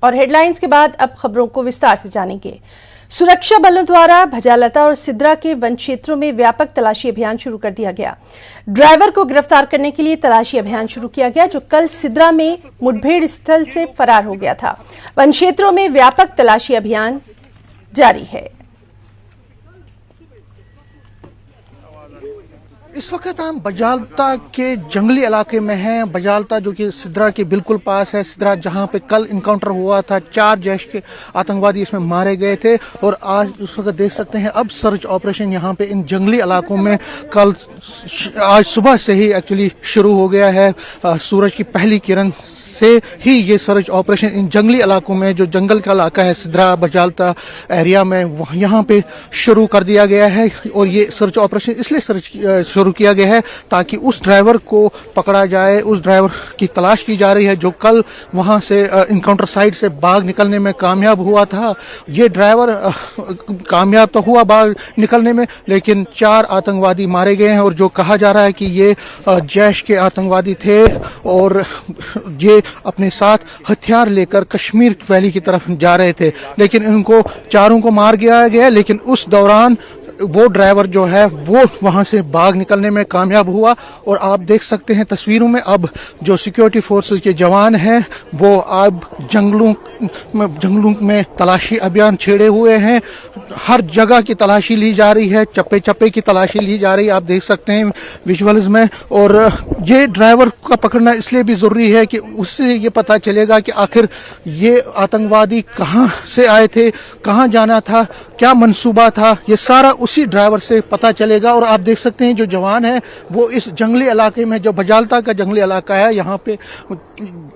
और हेडलाइंस के बाद अब खबरों को विस्तार से जानेंगे। सुरक्षा बलों द्वारा भजालता और सिद्रा के वन क्षेत्रों में व्यापक तलाशी अभियान शुरू कर दिया गया। ड्राइवर को गिरफ्तार करने के लिए तलाशी अभियान शुरू किया गया, जो कल सिद्रा में मुठभेड़ स्थल से फरार हो गया था। वन क्षेत्रों में व्यापक तलाशी अभियान जारी है। इस वक्त हम बजालता के जंगली इलाके में हैं। बजालता जो कि सिद्रा के बिल्कुल पास है। सिद्रा जहां पे कल इनकाउंटर हुआ था, 4 जैश के आतंकवादी इसमें मारे गए थे और आज उस वक्त देख सकते हैं अब सर्च ऑपरेशन यहां पे इन जंगली इलाकों में आज सुबह से ही एक्चुअली शुरू हो गया है। सूरज की पहली किरण से ही ये सर्च ऑपरेशन इन जंगली इलाकों में, जो जंगल का इलाका है सिद्रा बजालता एरिया में, यहाँ पे शुरू कर दिया गया है। और ये सर्च ऑपरेशन इसलिए शुरू किया गया है ताकि उस ड्राइवर को पकड़ा जाए। उस ड्राइवर की तलाश की जा रही है जो कल वहाँ से इनकाउंटर साइट से भाग निकलने में कामयाब हुआ था। ये ड्राइवर कामयाब तो हुआ भाग निकलने में, लेकिन 4 आतंकवादी मारे गए हैं और जो कहा जा रहा है कि ये जैश के आतंकवादी थे और ये अपने साथ हथियार लेकर कश्मीर वैली की तरफ जा रहे थे, लेकिन इनको 4 को मार दिया गया। लेकिन उस दौरान वो ड्राइवर जो है वो वहां से भाग निकलने में कामयाब हुआ। और आप देख सकते हैं तस्वीरों में अब जो सिक्योरिटी फोर्सेस के जवान हैं वो अब जंगलों में तलाशी अभियान छेड़े हुए हैं। हर जगह की तलाशी ली जा रही है, चप्पे चप्पे की तलाशी ली जा रही है, आप देख सकते हैं विजुअल्स में। और ये ड्राइवर का पकड़ना इसलिए भी जरूरी है कि उससे ये पता चलेगा कि आखिर ये आतंकवादी कहाँ से आए थे, कहाँ जाना था, क्या मंसूबा था, ये सारा उसी ड्राइवर से पता चलेगा। और आप देख सकते हैं जो जवान है वो इस जंगली इलाके में, जो बजालता का जंगली इलाका है, यहाँ पे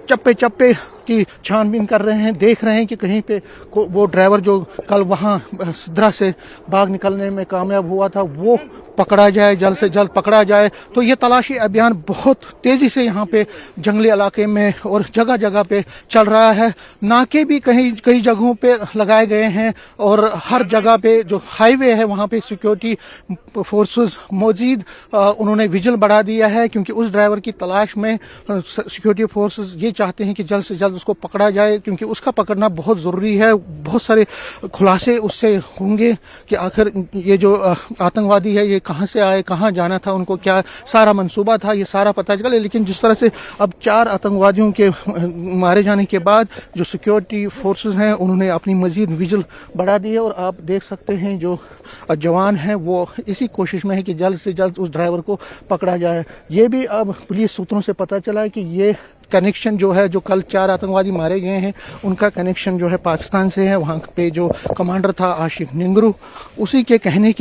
चप्पे चप्पे की छानबीन कर रहे हैं, देख रहे हैं कि कहीं पे वो ड्राइवर जो कल वहाँ सिद्रा से भाग निकलने में कामयाब हुआ था वो पकड़ा जाए, जल्द से जल्द पकड़ा जाए। तो ये तलाशी अभियान बहुत तेजी से यहाँ पे जंगली इलाके में और जगह जगह पे चल रहा है। नाके भी कई जगहों पे लगाए गए हैं और हर जगह पे जो हाईवे है वहाँ पे सिक्योरिटी फोर्सेस मौजूद, उन्होंने विजिल बढ़ा दिया है क्योंकि उस ड्राइवर की तलाश में सिक्योरिटी फोर्सेस ये चाहते हैं कि जल्द से जल्द उसको पकड़ा जाए, क्योंकि उसका पकड़ना बहुत जरूरी है। बहुत सारे खुलासे उससे होंगे कि आखिर ये जो आतंकवादी है ये कहाँ से आए, कहाँ जाना था, उनको क्या सारा मंसूबा था, ये सारा पता चले। लेकिन जिस तरह से अब 4 आतंकवादियों के मारे जाने के बाद जो सिक्योरिटी फोर्सेस हैं उन्होंने अपनी मजीद विजिल बढ़ा दी है और आप देख सकते हैं जो जवान हैं वो इसी कोशिश में है कि जल्द से जल्द उस ड्राइवर को पकड़ा जाए। ये भी अब पुलिस सूत्रों से पता चला है कि ये कनेक्शन जो है, जो कल 4 आतंकवादी मारे गए हैं उनका कनेक्शन जो है पाकिस्तान से है। वहाँ पे जो कमांडर था आशिक निंगरू, उसी के कहने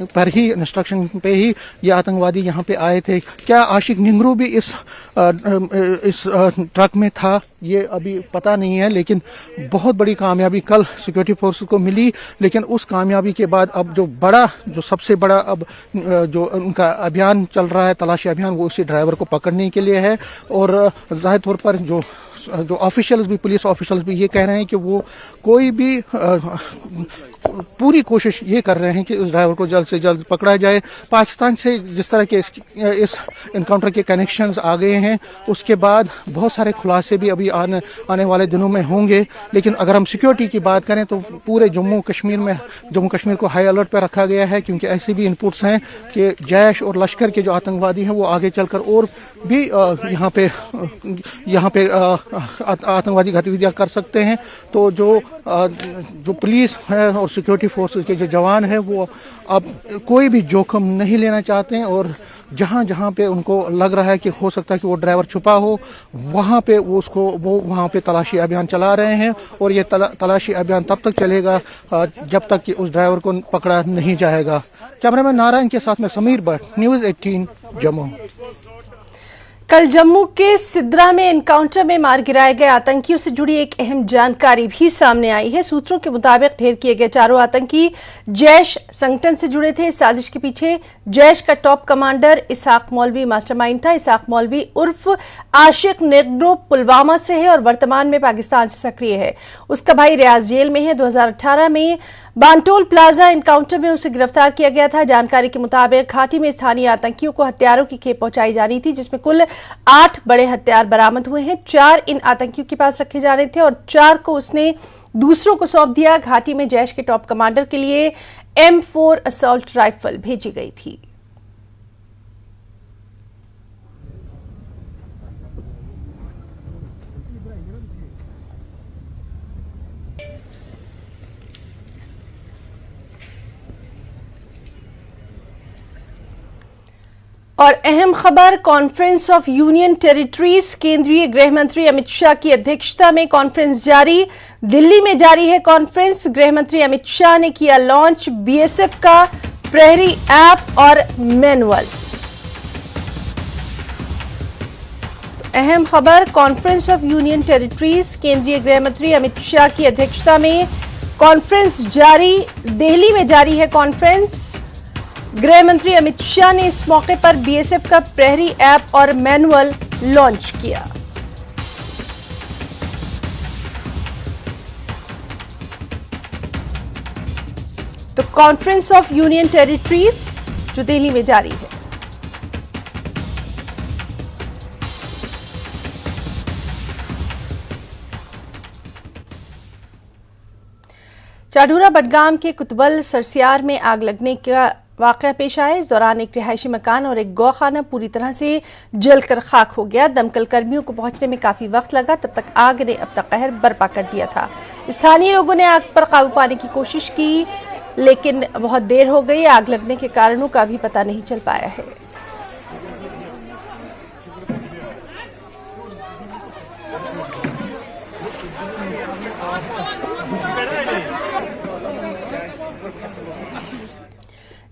पर ही इंस्ट्रक्शन पे ही ये आतंकवादी यहाँ पे आए थे। क्या आशिक निंगरू भी इस ट्रक में था ये अभी पता नहीं है, लेकिन बहुत बड़ी कामयाबी कल सिक्योरिटी फोर्सेस को मिली। लेकिन उस कामयाबी के बाद अब जो सबसे बड़ा अब जो उनका अभियान चल रहा है, तलाशी अभियान, वो उसी ड्राइवर को पकड़ने के लिए है। और जाहिर तौर पर जो ऑफिशियल्स भी, पुलिस ऑफिशियल्स भी ये कह रहे हैं कि वो कोई भी पूरी कोशिश ये कर रहे हैं कि उस ड्राइवर को जल्द से जल्द पकड़ा जाए। पाकिस्तान से जिस तरह के इस इनकाउंटर के कनेक्शंस आ गए हैं उसके बाद बहुत सारे खुलासे भी अभी आने वाले दिनों में होंगे। लेकिन अगर हम सिक्योरिटी की बात करें तो पूरे जम्मू कश्मीर को हाई अलर्ट पर रखा गया है, क्योंकि ऐसे भी इनपुट्स हैं कि जैश और लश्कर के जो आतंकवादी हैं वो आगे चलकर और भी यहाँ पे आतंकवादी गतिविधियां कर सकते हैं। तो जो पुलिस है और सिक्योरिटी फोर्सेस के जो जवान हैं वो अब कोई भी जोखिम नहीं लेना चाहते हैं और जहां पे उनको लग रहा है कि हो सकता है कि वो ड्राइवर छुपा हो, वहां पे वहां पे तलाशी अभियान चला रहे हैं। और ये तलाशी अभियान तब तक चलेगा जब तक कि उस ड्राइवर को पकड़ा नहीं जाएगा। कैमरामैन नारायण के साथ में समीर भट्ट, न्यूज़ 18 जम्मू। कल जम्मू के सिद्रा में एनकाउंटर में मार गिराए गए आतंकियों से जुड़ी एक अहम जानकारी भी सामने आई है। सूत्रों के मुताबिक ढेर किए गए 4 आतंकी जैश संगठन से जुड़े थे। साजिश के पीछे जैश का टॉप कमांडर इसाक मौलवी मास्टरमाइंड था। इसाक मौलवी उर्फ आशिक निग्रो पुलवामा से है और वर्तमान में पाकिस्तान से सक्रिय है। उसका भाई रियाज जेल में है। 2018 में बांटोल प्लाजा एनकाउंटर में उसे गिरफ्तार किया गया था। जानकारी के मुताबिक घाटी में स्थानीय आतंकियों को हथियारों की खेप पहुंचाई जानी थी, जिसमें कुल 8 बड़े हथियार बरामद हुए हैं। 4 इन आतंकियों के पास रखे जा रहे थे और 4 को उसने दूसरों को सौंप दिया। घाटी में जैश के टॉप कमांडर के लिए M4 असॉल्ट राइफल भेजी गई थी। और अहम खबर, कॉन्फ्रेंस ऑफ यूनियन टेरिटरीज, केंद्रीय गृह मंत्री अमित शाह की अध्यक्षता में कॉन्फ्रेंस जारी। दिल्ली में जारी है कॉन्फ्रेंस। गृह मंत्री अमित शाह ने किया लॉन्च बीएसएफ का प्रहरी ऐप और मैनुअल। अहम खबर, कॉन्फ्रेंस ऑफ यूनियन टेरिटरीज, केंद्रीय गृह मंत्री अमित शाह की अध्यक्षता में कॉन्फ्रेंस जारी। दिल्ली में जारी है कॉन्फ्रेंस। गृह मंत्री अमित शाह ने इस मौके पर बीएसएफ का प्रहरी ऐप और मैनुअल लॉन्च किया। तो कॉन्फ्रेंस ऑफ यूनियन टेरिटरीज जो दिल्ली में जारी है। चाडूरा बडगाम के कुतबल सरसियार में आग लगने का वाकया पेश आया। इस दौरान एक रिहायशी मकान और एक गौखाना पूरी तरह से जलकर खाक हो गया। दमकल कर्मियों को पहुंचने में काफी वक्त लगा, तब तक आग ने अब तक कहर बर्पा कर दिया था। स्थानीय लोगों ने आग पर काबू पाने की कोशिश की, लेकिन बहुत देर हो गई। आग लगने के कारणों का भी पता नहीं चल पाया है।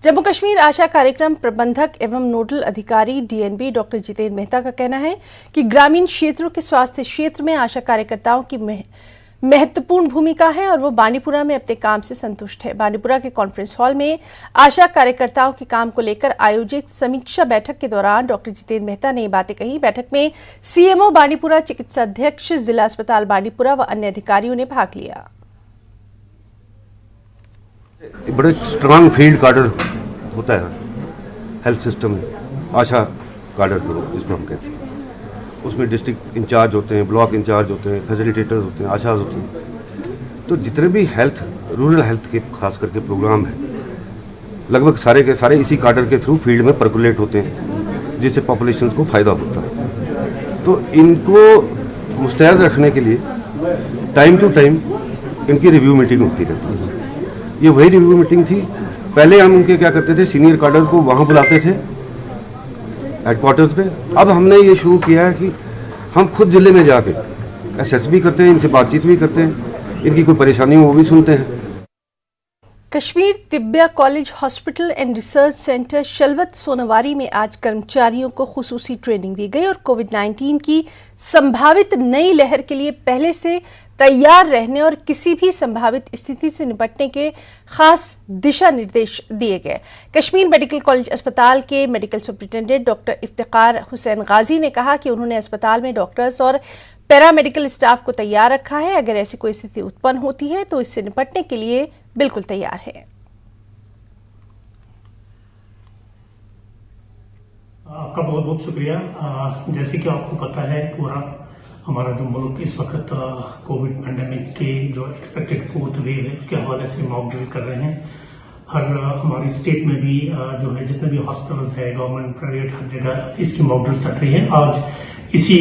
जम्मू कश्मीर आशा कार्यक्रम प्रबंधक एवं नोडल अधिकारी डीएनबी डॉक्टर जितेंद्र मेहता का कहना है कि ग्रामीण क्षेत्रों के स्वास्थ्य क्षेत्र में आशा कार्यकर्ताओं की महत्वपूर्ण भूमिका है और वो बांडीपुरा में अपने काम से संतुष्ट है। बांडीपुरा के कॉन्फ्रेंस हॉल में आशा कार्यकर्ताओं के काम को लेकर आयोजित समीक्षा बैठक के दौरान डॉक्टर जितेंद्र मेहता ने ये बातें कही। बैठक में सीएमओ बांडीपुरा, चिकित्सा अध्यक्ष, जिला अस्पताल बांडीपुरा व अन्य अधिकारियों ने भाग लिया। बड़े स्ट्रांग फील्ड कार्डर होता है हेल्थ सिस्टम में, आशा कार्डर जिसको हम कहते हैं। उसमें डिस्ट्रिक्ट इंचार्ज होते हैं, ब्लॉक इंचार्ज होते हैं, फैसिलिटेटर्स होते हैं, आशाज होते हैं। तो जितने भी हेल्थ, रूरल हेल्थ के खास करके प्रोग्राम हैं, लगभग सारे के सारे इसी कार्डर के थ्रू फील्ड में पर्कुलेट होते हैं, जिससे पॉपुलेशन को फ़ायदा होता है। तो इनको मुस्तैद रखने के लिए टाइम टू टाइम इनकी रिव्यू मीटिंग होती रहती है। ये वही रिव्यू मीटिंग थी। पहले हम उनके क्या करते थे, सीनियर कार्डर को वहाँ बुलाते थे हेडक्वार्टर्स पे। अब हमने ये शुरू किया है कि हम खुद जिले में जाके असेस भी करते हैं, इनसे बातचीत भी करते हैं, इनकी कोई परेशानी हो वो भी सुनते हैं। Kashmir Tibbia college hospital and research centre Shalwat Sonwari में आज कर्मचारियों को खुसूसी ट्रेनिंग दी गई और कोविड-19 की संभावित नई लहर के लिए पहले से तैयार रहने और किसी भी संभावित स्थिति से निपटने के खास दिशा निर्देश दिए गए। कश्मीर मेडिकल कॉलेज अस्पताल के medical superintendent doctor Iftikhar Hussain Ghazi ने कहा कि उन्होंने अस्पताल में डॉक्टर्स और पैरामेडिकल स्टाफ को तैयार रखा है। अगर ऐसी कोई स्थिति उत्पन्न होती है तो इससे निपटने के लिए बिल्कुल तैयार है। आपका बहुत बहुत शुक्रिया। जैसे कि आपको पता है, पूरा हमारा जो मुल्क इस वक्त कोविड पैंडेमिक के जो एक्सपेक्टेड 4th वेव है उसके हवाले से मॉक ड्रिल कर रहे हैं। हर हमारी स्टेट में भी जो है जितने भी हॉस्पिटल्स है, गवर्नमेंट, प्राइवेट, हर जगह इसकी मॉक ड्रिल चल रही है। आज इसी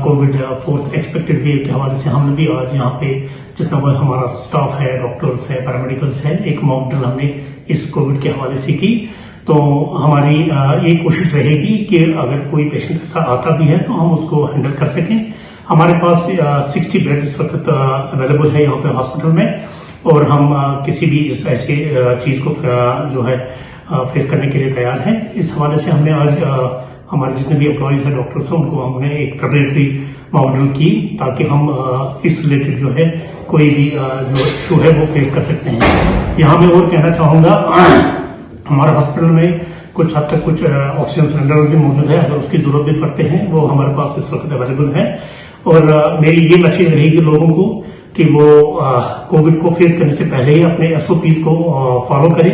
कोविड 4th एक्सपेक्टेड वेव के हवाले से हमने भी आज यहाँ पे जितना भी हमारा स्टाफ है, डॉक्टर्स है, पैरामेडिकल्स है, एक मॉक ड्रिल हमने इस कोविड के हवाले से की। तो हमारी ये कोशिश रहेगी कि अगर कोई पेशेंट ऐसा आता भी है तो हम उसको हैंडल कर सकें। हमारे पास 60 बेड इस वक्त अवेलेबल है यहाँ पे हॉस्पिटल में और हम किसी भी इस ऐसे चीज को जो है फेस करने के लिए तैयार हैं। इस हवाले से हमने आज हमारे जितने भी एम्प्लॉयज हैं, डॉक्टर्स हैं, उनको हमने एक प्रिपरेटरी मॉडल की ताकि हम इस रिलेटेड जो है कोई भी जो इशू है वो फेस कर सकते हैं। यहाँ मैं और कहना चाहूंगा, हमारे हॉस्पिटल में कुछ हद तक कुछ ऑक्सीजन सिलेंडर भी मौजूद है। अगर उसकी जरूरत भी पड़ते हैं वो हमारे पास इस वक्त अवेलेबल है। और मेरी ये मैसेज रहेगी लोगों को कि वो कोविड को फेस करने से पहले ही अपने SOPs को फॉलो करें।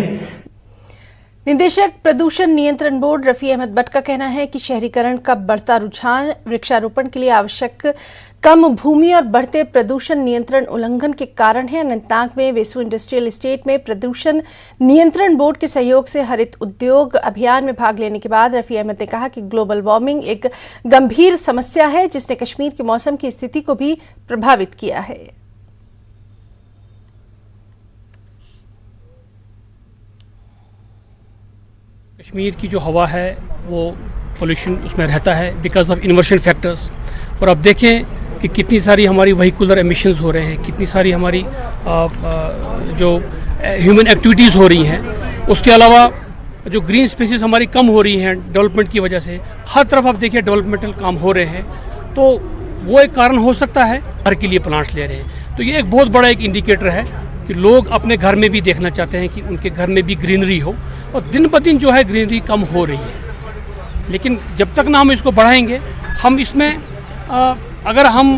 निदेशक प्रदूषण नियंत्रण बोर्ड रफी अहमद भट्ट का कहना है कि शहरीकरण का बढ़ता रुझान वृक्षारोपण के लिए आवश्यक कम भूमि और बढ़ते प्रदूषण नियंत्रण उल्लंघन के कारण है। अनंतनाग में वेसु इंडस्ट्रियल एस्टेट में प्रदूषण नियंत्रण बोर्ड के सहयोग से हरित उद्योग अभियान में भाग लेने के बाद रफी अहमद ने कहा कि ग्लोबल वार्मिंग एक गंभीर समस्या है जिसने कश्मीर के मौसम की स्थिति को भी प्रभावित किया है। कश्मीर की जो हवा है वो पोल्यूशन उसमें रहता है बिकॉज ऑफ इन्वर्शन फैक्टर्स। और अब देखें कि कितनी सारी हमारी वहीकुलर एमिशंस हो रहे हैं, कितनी सारी हमारी जो ह्यूमन एक्टिविटीज़ हो रही हैं। उसके अलावा जो ग्रीन स्पेसिस हमारी कम हो रही हैं डेवलपमेंट की वजह से। हर तरफ आप देखिए डेवलपमेंटल काम हो रहे हैं, तो वो एक कारण हो सकता है। घर के लिए प्लांट्स ले रहे हैं, तो ये एक बहुत बड़ा एक इंडिकेटर है कि लोग अपने घर में भी देखना चाहते हैं कि उनके घर में भी ग्रीनरी हो। और दिन ब दिन जो है ग्रीनरी कम हो रही है, लेकिन जब तक ना हम इसको बढ़ाएंगे, हम इसमें अगर हम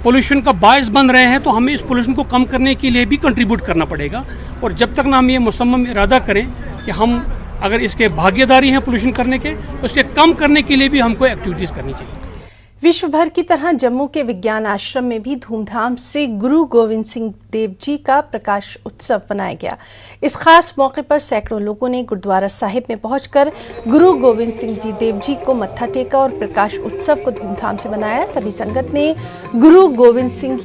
पोल्यूशन का बायस बन रहे हैं तो हमें इस पोल्यूशन को कम करने के लिए भी कंट्रीब्यूट करना पड़ेगा। और जब तक ना हम ये मुसम्मम इरादा करें कि हम अगर इसके भागीदारी हैं पोल्यूशन करने के, तो इसके कम करने के लिए भी हमको एक्टिविटीज़ करनी चाहिए। विश्व भर की तरह जम्मू के विज्ञान आश्रम में भी धूमधाम से गुरु गोविंद सिंह देव जी का प्रकाश उत्सव मनाया गया। इस खास मौके पर सैकड़ों लोगों ने गुरुद्वारा साहिब में पहुंचकर गुरु गोविंद सिंह जी देव जी को मत्था टेका और प्रकाश उत्सव को धूमधाम से मनाया। सभी संगत ने गुरु गोविंद सिंह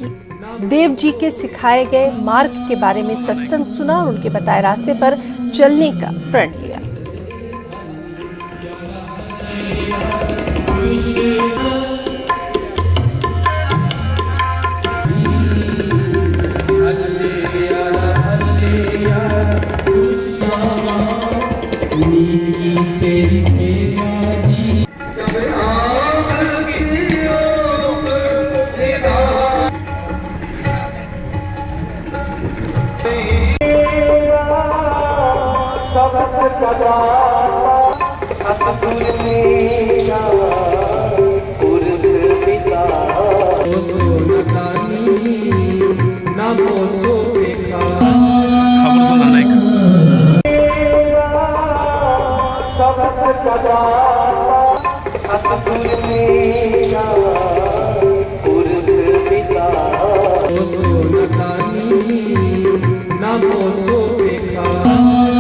देव जी के सिखाए गए मार्ग के बारे में सत्संग सुना और उनके बताए रास्ते पर चलने का प्रण लिया। खबर सुनाने का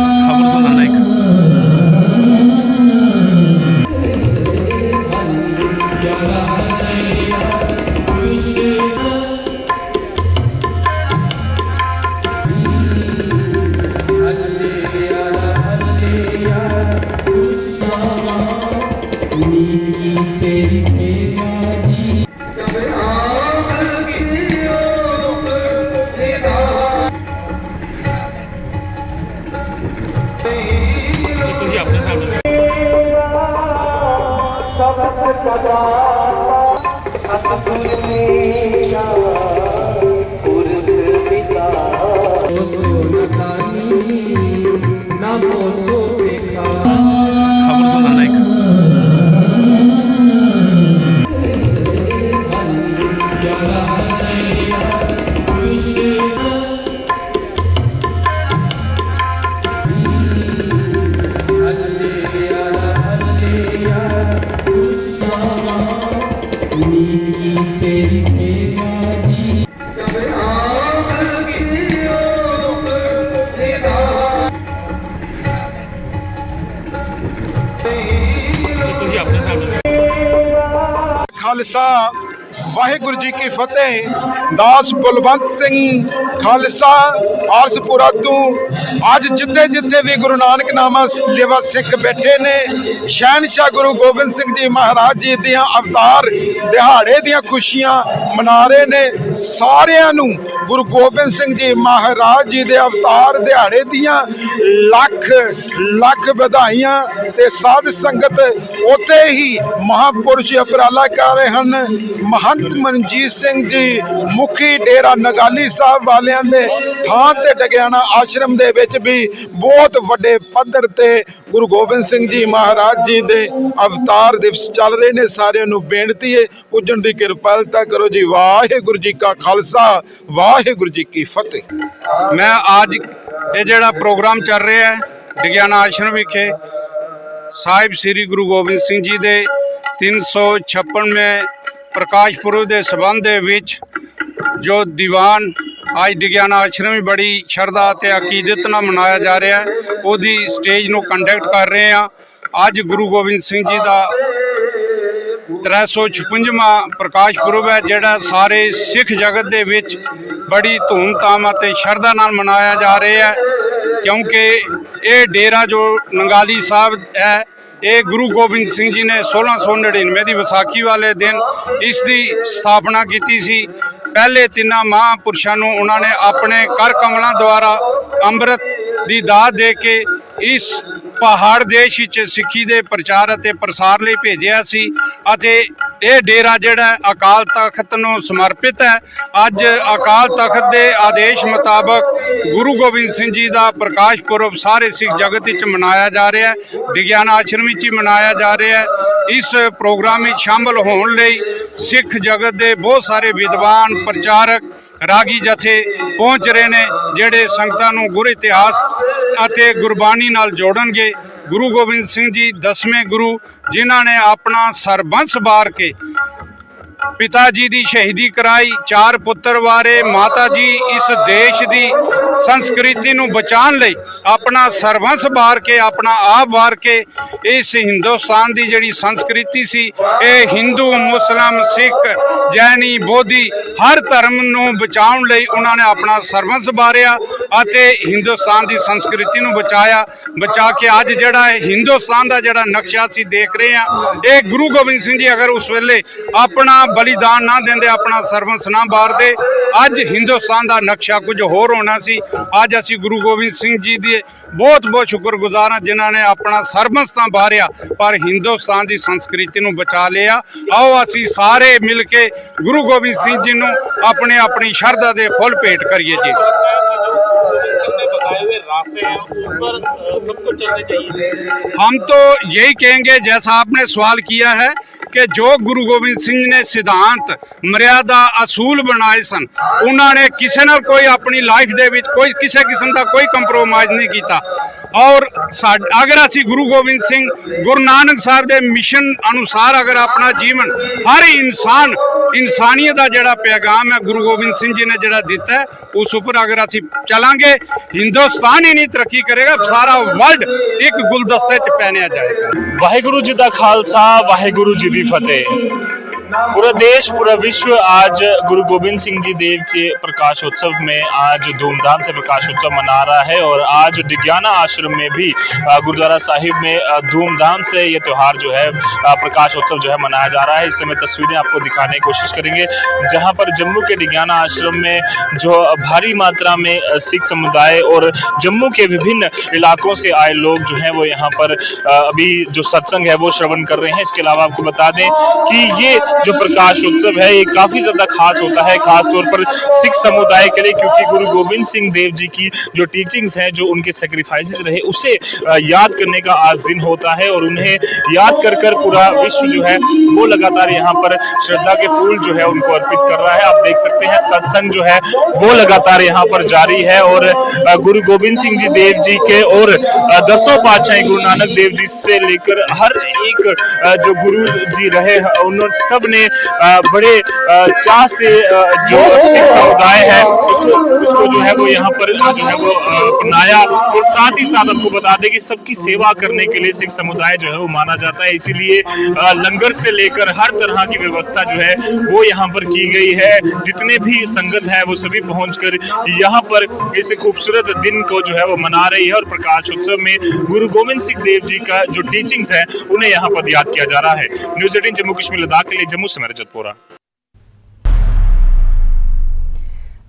खबर सुनाने का खबर सुनाने का खालसा वाहिगुरु जी की फतेह। दास बलवंत सिंह खालसा आरसपुरा तू ਅੱਜ ਜਿੱਥੇ ਜਿੱਥੇ ਵੀ ਗੁਰੂ ਨਾਨਕ ਨਾਮਾ ਲੇਵਾ ਸਿੱਖ ਬੈਠੇ ਨੇ, ਸ਼ਹਿਨशाह ਗੁਰੂ ਗੋਬਿੰਦ ਸਿੰਘ ਜੀ ਮਹਾਰਾਜ ਜੀ ਦੀਆਂ ਅਵਤਾਰ ਦਿਹਾੜੇ ਦੀਆਂ ਖੁਸ਼ੀਆਂ ਮਨਾ ਰਹੇ ਨੇ। ਸਾਰਿਆਂ ਨੂੰ ਗੁਰੂ ਗੋਬਿੰਦ ਸਿੰਘ ਜੀ ਮਹਾਰਾਜ ਜੀ ਦੇ ਅਵਤਾਰ ਦਿਹਾੜੇ ਦੀਆਂ ਲੱਖ ਲੱਖ ਵਧਾਈਆਂ। ਤੇ ਸਾਧ ਸੰਗਤ ਉੱਥੇ ਹੀ ਮਹਾਂਪੁਰਸ਼ ਉਪਰਾਲਾ ਕਰ ਰਹੇ ਹਨ। महंत मनजीत सिंह जी मुखी डेरा नगाली साहब वालियां दे थां ते डगियाना आश्रम दे विच भी बहुत वड्डे पद्धर ते गुरु गोबिंद सिंह जी महाराज जी दे अवतार दिवस चल रहे ने। सारिਆਂ ਨੂੰ बेनती है पुजन की किरपालता करो जी। वाहिगुरु जी का खालसा वाहिगुरु जी की फतेह। मैं आज ये जिहड़ा प्रोग्राम चल रहा है ਡਿਗਿਆਨਾ ਆਸ਼ਰਮ ਵਿਖੇ ਸਾਹਿਬ ਸ੍ਰੀ ਗੁਰੂ ਗੋਬਿੰਦ ਸਿੰਘ ਜੀ ਦੇ 356ਵੇਂ ਪ੍ਰਕਾਸ਼ ਪੁਰਬ ਦੇ ਸਬੰਧ ਦੇ ਵਿੱਚ ਜੋ ਦੀਵਾਨ ਅੱਜ ਡਿਗਿਆਨਾ ਆਸ਼ਰਮ ਬੜੀ ਸ਼ਰਧਾ ਤੇ ਅਕੀਦਤ ਨਾਲ ਮਨਾਇਆ ਜਾ ਰਿਹਾ ਹੈ, ਉਹਦੀ ਸਟੇਜ ਨੂੰ ਕੰਡਕਟ ਕਰ ਰਹੇ ਹਾਂ। ਅੱਜ ਗੁਰੂ ਗੋਬਿੰਦ ਸਿੰਘ ਜੀ ਦਾ 356ਵਾਂ ਪ੍ਰਕਾਸ਼ ਪੁਰਬ ਹੈ, ਜਿਹੜਾ ਸਾਰੇ ਸਿੱਖ ਜਗਤ ਦੇ ਵਿੱਚ ਬੜੀ ਧੂਮਧਾਮ ਅਤੇ ਸ਼ਰਧਾ ਨਾਲ ਮਨਾਇਆ ਜਾ ਰਿਹਾ ਹੈ, ਕਿਉਂਕਿ ਇਹ ਡੇਰਾ ਜੋ ਨੰਗਾਲੀ ਸਾਹਿਬ ਹੈ, ਇਹ ਗੁਰੂ ਗੋਬਿੰਦ ਸਿੰਘ ਜੀ ਨੇ 1699 ਦੀ ਵਿਸਾਖੀ ਵਾਲੇ ਦਿਨ ਇਸ ਦੀ ਸਥਾਪਨਾ ਕੀਤੀ ਸੀ। ਪਹਿਲੇ ਤਿੰਨਾਂ ਮਹਾਂਪੁਰਸ਼ਾਂ ਨੂੰ ਉਹਨਾਂ ਨੇ ਆਪਣੇ ਕਰ ਕਮਲਾਂ ਦੁਆਰਾ ਅੰਮ੍ਰਿਤ ਦੀ ਦਾਤ ਦੇ ਕੇ ਇਸ ਪਹਾੜ ਦੇਸ਼ ਵਿੱਚ ਸਿੱਖੀ ਦੇ ਪ੍ਰਚਾਰ ਅਤੇ ਪ੍ਰਸਾਰ ਲਈ ਭੇਜਿਆ ਸੀ ਅਤੇ ਇਹ ਡੇਰਾ ਜਿਹੜਾ ਅਕਾਲ ਤਖਤ ਨੂੰ ਸਮਰਪਿਤ ਹੈ। ਅੱਜ ਅਕਾਲ ਤਖਤ ਦੇ ਆਦੇਸ਼ ਮੁਤਾਬਕ ਗੁਰੂ ਗੋਬਿੰਦ ਸਿੰਘ ਜੀ ਦਾ ਪ੍ਰਕਾਸ਼ ਪੁਰਬ ਸਾਰੇ ਸਿੱਖ ਜਗਤ ਵਿੱਚ ਮਨਾਇਆ ਜਾ ਰਿਹਾ ਹੈ, ਡਿਗਿਆਨਾ ਆਸ਼ਰਮ ਵਿੱਚ ਹੀ ਮਨਾਇਆ ਜਾ ਰਿਹਾ ਹੈ। ਇਸ ਪ੍ਰੋਗਰਾਮ ਵਿੱਚ ਸ਼ਾਮਲ ਹੋਣ ਲਈ ਸਿੱਖ ਜਗਤ ਦੇ ਬਹੁਤ ਸਾਰੇ ਵਿਦਵਾਨ ਪ੍ਰਚਾਰਕ ਰਾਗੀ ਜਥੇ ਪਹੁੰਚ ਰਹੇ ਨੇ, ਜਿਹੜੇ ਸੰਗਤਾਂ ਨੂੰ ਗੁਰ ਇਤਿਹਾਸ ਅਤੇ ਗੁਰਬਾਣੀ ਨਾਲ ਜੋੜਨਗੇ। ਗੁਰੂ ਗੋਬਿੰਦ ਸਿੰਘ ਜੀ 10ਵੇਂ ਗੁਰੂ, ਜਿਨ੍ਹਾਂ ਨੇ ਆਪਣਾ ਸਰਬੰਸ ਵਾਰ ਕੇ ਪਿਤਾ ਜੀ ਦੀ ਸ਼ਹੀਦੀ ਕਰਾਈ, 4 ਪੁੱਤਰ ਵਾਰੇ, ਮਾਤਾ ਜੀ ਇਸ ਦੇਸ਼ ਦੀ ਸੰਸਕ੍ਰਿਤੀ ਨੂੰ ਬਚਾਉਣ ਲਈ ਆਪਣਾ ਸਰਬੰਸ ਵਾਰ ਕੇ, ਆਪਣਾ ਆਪ ਵਾਰ ਕੇ ਇਸ ਹਿੰਦੁਸਤਾਨ ਦੀ ਜਿਹੜੀ ਸੰਸਕ੍ਰਿਤੀ ਸੀ, ਇਹ ਹਿੰਦੂ, ਮੁਸਲਮ, ਸਿੱਖ, ਜੈਨੀ, ਬੋਧੀ ਹਰ ਧਰਮ ਨੂੰ ਬਚਾਉਣ ਲਈ ਉਹਨਾਂ ਨੇ ਆਪਣਾ ਸਰਬੰਸ ਵਾਰਿਆ ਅਤੇ ਹਿੰਦੁਸਤਾਨ ਦੀ ਸੰਸਕ੍ਰਿਤੀ ਨੂੰ ਬਚਾ ਕੇ ਅੱਜ ਜਿਹੜਾ ਹਿੰਦੁਸਤਾਨ ਦਾ ਜਿਹੜਾ ਨਕਸ਼ਾ ਅਸੀਂ ਦੇਖ ਰਹੇ ਹਾਂ, ਇਹ ਗੁਰੂ ਗੋਬਿੰਦ ਸਿੰਘ ਜੀ ਅਗਰ ਉਸ ਵੇਲੇ ਆਪਣਾ ਬਲੀਦਾਨ ਨਾ ਦਿੰਦੇ, ਆਪਣਾ ਸਰਬੰਸ ਨਾ ਵਾਰਦੇ, ਅੱਜ ਹਿੰਦੁਸਤਾਨ ਦਾ ਨਕਸ਼ਾ ਕੁਝ ਹੋਰ ਹੋਣਾ ਸੀ। ਅੱਜ ਅਸੀਂ ਗੁਰੂ ਗੋਬਿੰਦ ਸਿੰਘ ਜੀ ਦੇ ਬਹੁਤ ਬਹੁਤ ਸ਼ੁਕਰਗੁਜ਼ਾਰ ਹਾਂ, ਜਿਨ੍ਹਾਂ ਨੇ ਆਪਣਾ ਸਰਬੰਸ ਤਾਂ ਵਾਰਿਆ ਪਰ ਹਿੰਦੁਸਤਾਨ ਦੀ ਸੰਸਕ੍ਰਿਤੀ ਨੂੰ ਬਚਾ ਲਿਆ। ਆਓ ਅਸੀਂ ਸਾਰੇ ਮਿਲ ਕੇ ਗੁਰੂ ਗੋਬਿੰਦ ਸਿੰਘ ਜੀ ਨੂੰ ਆਪਣੀ ਸ਼ਰਧਾ ਦੇ ਫੁੱਲ ਭੇਟ ਕਰੀਏ ਜੀ। सबको चलना चाहिए। हम तो यही कहेंगे, जैसा आपने सवाल किया है कि जो गुरु गोबिंद सिंह ने सिद्धांत मर्यादा असूल बनाए सन, उन्होंने किसी न कोई अपनी लाइफ दे विच कोई किसी किस्म का कोई कंप्रोमाइज नहीं किया। और अगर असी गुरु गोबिंद सिंह गुरु नानक साहब के मिशन अनुसार अगर अपना जीवन हर इंसानियत का जोड़ा पैगाम है गुरु गोबिंद सिंह जी ने जोड़ा दिता है, उस उपर अगर असी चलांगे, हिंदुस्तान ही नहीं तरक्की करेगा, सारा वर्ल्ड एक गुलदस्ते च पहनया जाएगा। वाहेगुरु जी का खालसा, वाहेगुरु जी की फतेह। पूरा देश, पूरा विश्व आज गुरु गोबिंद सिंह जी देव के प्रकाशोत्सव में आज धूमधाम से प्रकाशोत्सव मना रहा है और आज डिग्याना आश्रम में भी गुरुद्वारा साहिब में धूमधाम से ये त्यौहार जो है प्रकाशोत्सव जो है मनाया जा रहा है। इस समय तस्वीरें आपको दिखाने की कोशिश करेंगे, जहां पर जम्मू के डिग्याना आश्रम में जो भारी मात्रा में सिख समुदाय और जम्मू के विभिन्न इलाकों से आए लोग जो हैं वो यहाँ पर अभी जो सत्संग है वो श्रवण कर रहे हैं। इसके अलावा आपको बता दें कि ये जो प्रकाश उत्सव है ये काफी ज्यादा खास होता है, खास तौर पर सिख समुदाय के लिए, क्योंकि गुरु गोबिंद सिंह देव जी की जो टीचिंग्स हैं, जो उनके सेक्रीफाइसेस रहे, उसे याद करने का आज दिन होता है और उन्हें याद कर कर पूरा विश्व जो है वो लगातार यहाँ पर श्रद्धा के फूल जो है उनको अर्पित कर रहा है। आप देख सकते हैं सत्संग जो है वो लगातार यहाँ पर जारी है और गुरु गोबिंद सिंह जी देव जी के और 10 पातशाही गुरु नानक देव जी से लेकर हर एक जो गुरु जी रहे, उन्होंने सब ने बड़े चाह से जो सिख समुदाय है उसको जो है वो यहाँ पर जो है वो अपनाया। और साथ ही साथ आपको बता दें कि सबकी सेवा करने के लिए सिख समुदाय जो है वो माना जाता है, इसीलिए लंगर से लेकर हर तरह की व्यवस्था जो है वो यहाँ पर की गई है। जितने भी संगत है वो सभी पहुंचकर यहाँ पर इस खूबसूरत दिन को जो है वो मना रही है और प्रकाश उत्सव में गुरु गोबिंद सिंह देव जी का जो टीचिंग्स है उन्हें यहाँ पर याद किया जा रहा है। न्यूज़ 18 जम्मू कश्मीर लद्दाख के लिए जम्मू से मैं रजतपुरा।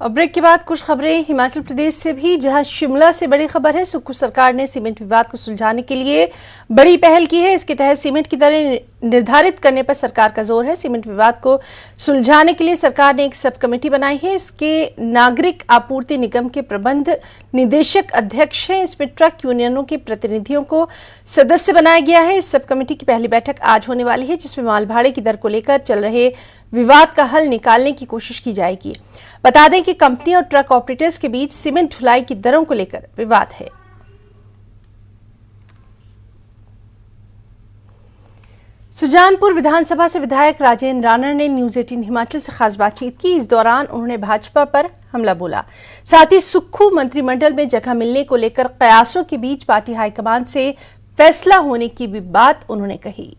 और ब्रेक के बाद कुछ खबरें हिमाचल प्रदेश से भी, जहां शिमला से बड़ी खबर है। सुक्खू सरकार ने सीमेंट विवाद को सुलझाने के लिए बड़ी पहल की है। इसके तहत सीमेंट की दरें निर्धारित करने पर सरकार का जोर है। सीमेंट विवाद को सुलझाने के लिए सरकार ने एक सब कमेटी बनाई है। इसके नागरिक आपूर्ति निगम के प्रबंध निदेशक अध्यक्ष हैं। इसमें ट्रक यूनियनों के प्रतिनिधियों को सदस्य बनाया गया है। इस सब कमेटी की पहली बैठक आज होने वाली है, जिसमें माल भाड़े की दर को लेकर चल रहे विवाद का हल निकालने की कोशिश की जाएगी। बता दें कि कंपनी और ट्रक ऑपरेटर्स के बीच सीमेंट ढुलाई की दरों को लेकर विवाद है। सुजानपुर विधानसभा से विधायक राजेंद्र राणा ने न्यूज 18 हिमाचल से खास बातचीत की। इस दौरान उन्होंने भाजपा पर हमला बोला। साथ ही सुक्खू मंत्रिमंडल में जगह मिलने को लेकर कयासों के बीच पार्टी हाईकमान से फैसला होने की भी बात उन्होंने कही।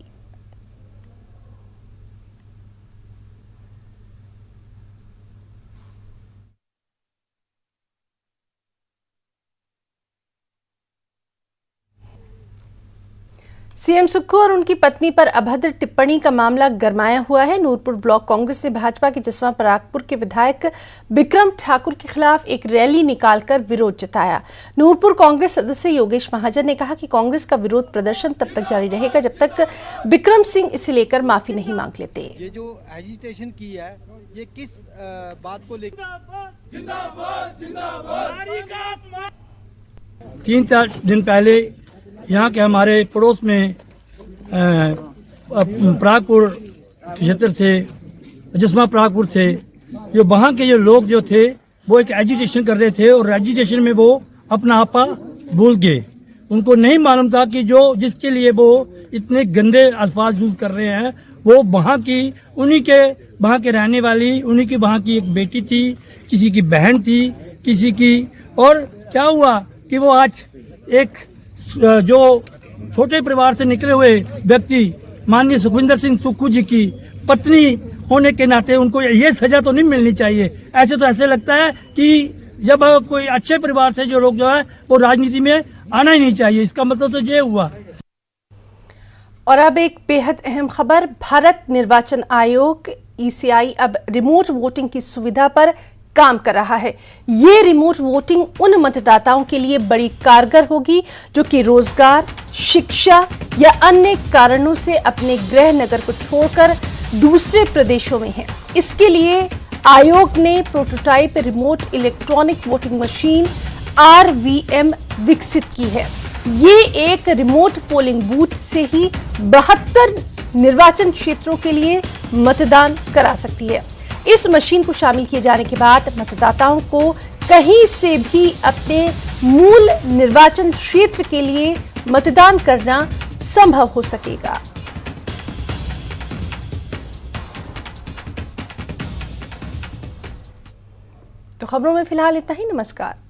सीएम सुक्खू और उनकी पत्नी पर अभद्र टिप्पणी का मामला गरमाया हुआ है। नूरपुर ब्लॉक कांग्रेस ने भाजपा के जसवां परागपुर के विधायक बिक्रम ठाकुर के खिलाफ एक रैली निकालकर विरोध जताया। नूरपुर कांग्रेस सदस्य योगेश महाजन ने कहा कि कांग्रेस का विरोध प्रदर्शन तब तक जारी रहेगा जब तक बिक्रम सिंह इसे लेकर माफी नहीं मांग लेते। ये जो एजिटेशन की है ये किस बात को लेकर? 3-4 दिन पहले यहाँ के हमारे पड़ोस में परागपुर क्षेत्र से जसमा परागपुर से जो वहाँ के जो लोग जो थे वो एक एजिटेशन कर रहे थे और एजिटेशन में वो अपना आपा भूल गए। उनको नहीं मालूम था कि जो जिसके लिए वो इतने गंदे अल्फाज यूज कर रहे हैं वो वहाँ की उन्हीं के वहाँ के रहने वाली उन्हीं की वहाँ की एक बेटी थी, किसी की बहन थी, किसी की। और क्या हुआ कि वो आज एक जो छोटे परिवार से निकले हुए व्यक्ति माननीय सुखविंदर सिंह सुक्खू जी की पत्नी होने के नाते उनको ये सजा तो नहीं मिलनी चाहिए। ऐसे तो ऐसे लगता है कि जब कोई अच्छे परिवार से जो लोग जो है वो राजनीति में आना ही नहीं चाहिए। इसका मतलब तो ये हुआ। और अब एक बेहद अहम खबर, भारत निर्वाचन आयोग ECI अब रिमोट वोटिंग की सुविधा पर काम कर रहा है। ये रिमोट वोटिंग उन मतदाताओं के लिए बड़ी कारगर होगी जो कि रोजगार, शिक्षा या अन्य कारणों से अपने गृह नगर को छोड़कर दूसरे प्रदेशों में हैं। इसके लिए आयोग ने prototype remote electronic voting machine RVM विकसित की है। ये एक रिमोट पोलिंग बूथ से ही 72 निर्वाचन क्षेत्रों के लिए मतदान करा सकती है। इस मशीन को शामिल किए जाने के बाद मतदाताओं को कहीं से भी अपने मूल निर्वाचन क्षेत्र के लिए मतदान करना संभव हो सकेगा। तो खबरों में फिलहाल इतना ही। नमस्कार।